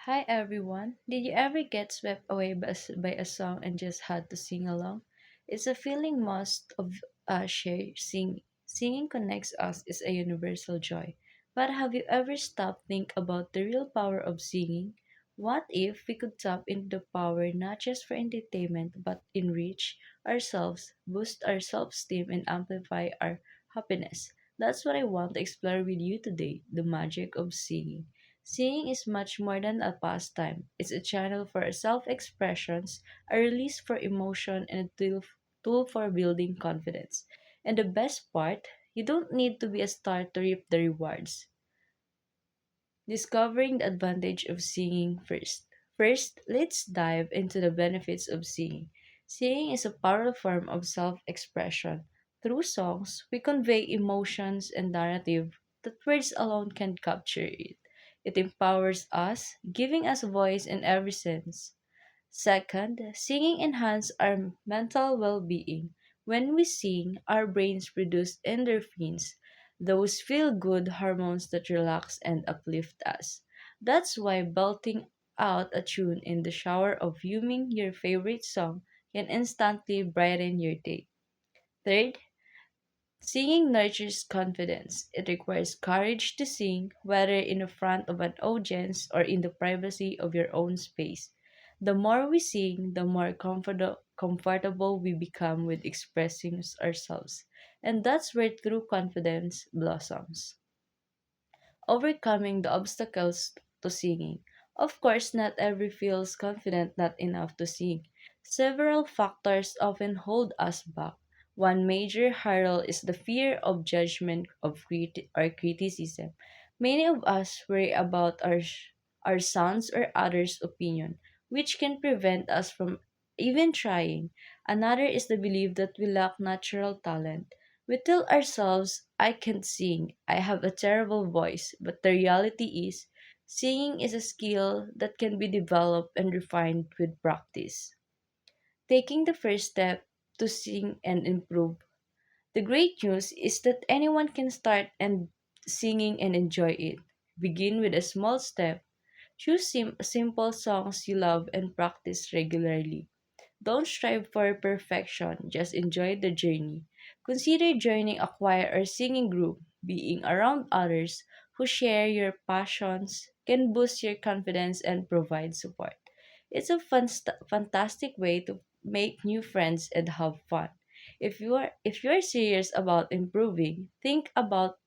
Hi everyone. Did you ever get swept away by a song and just had to sing along? It's a feeling most of us share. Singing connects us is a universal joy. But have you ever stopped think about the real power of singing? What if we could tap into the power not just for entertainment but enrich ourselves, boost our self-esteem and amplify our happiness? That's what I want to explore with you today, the magic of singing. Singing is much more than a pastime. It's a channel for self expressions, a release for emotion, and a tool for building confidence. And the best part, you don't need to be a star to reap the rewards. Discovering the advantage of singing first. First, let's dive into the benefits of singing. Singing is a powerful form of self expression. Through songs, we convey emotions and narrative that words alone can capture it. It empowers us, giving us a voice in every sense. Second, singing enhances our mental well being. When we sing, our brains produce endorphins, those feel good hormones that relax and uplift us. That's why belting out a tune in the shower or humming your favorite song can instantly brighten your day. Third, singing nurtures confidence. It requires courage to sing, whether in the front of an audience or in the privacy of your own space. The more we sing, the more comfortable we become with expressing ourselves. And that's where true confidence blossoms. Overcoming the obstacles to singing. Of course, not every feels confident not enough to sing. Several factors often hold us back. One major hurdle is the fear of judgment of or criticism. Many of us worry about our sounds or others' opinion, which can prevent us from even trying. Another is the belief that we lack natural talent. We tell ourselves, I can't sing, I have a terrible voice, but the reality is, singing is a skill that can be developed and refined with practice. Taking the first step to sing and improve. The great news is that anyone can start and singing and enjoy it. Begin with a small step. Choose simple songs you love and practice regularly. Don't strive for perfection, just enjoy the journey. Consider joining a choir or singing group. Being around others who share your passions can boost your confidence and provide support. It's a fantastic way to make new friends and have fun. If you are serious about improving, think about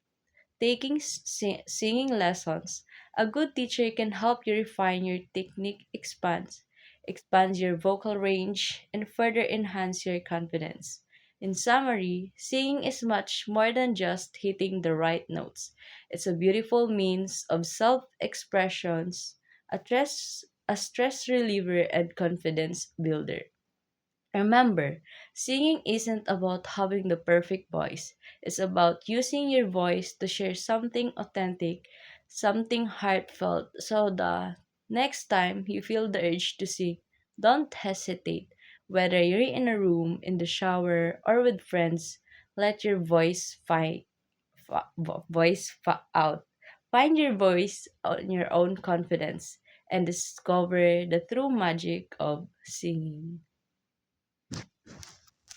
taking singing lessons. A good teacher can help you refine your technique, expands your vocal range, and further enhance your confidence. In summary, singing is much more than just hitting the right notes. It's a beautiful means of self-expressions, a stress reliever and confidence builder. Remember, singing isn't about having the perfect voice. It's about using your voice to share something authentic, something heartfelt, so the next time you feel the urge to sing, don't hesitate. Whether you're in a room, in the shower, or with friends, let your out. Find your voice on your own confidence and discover the true magic of singing.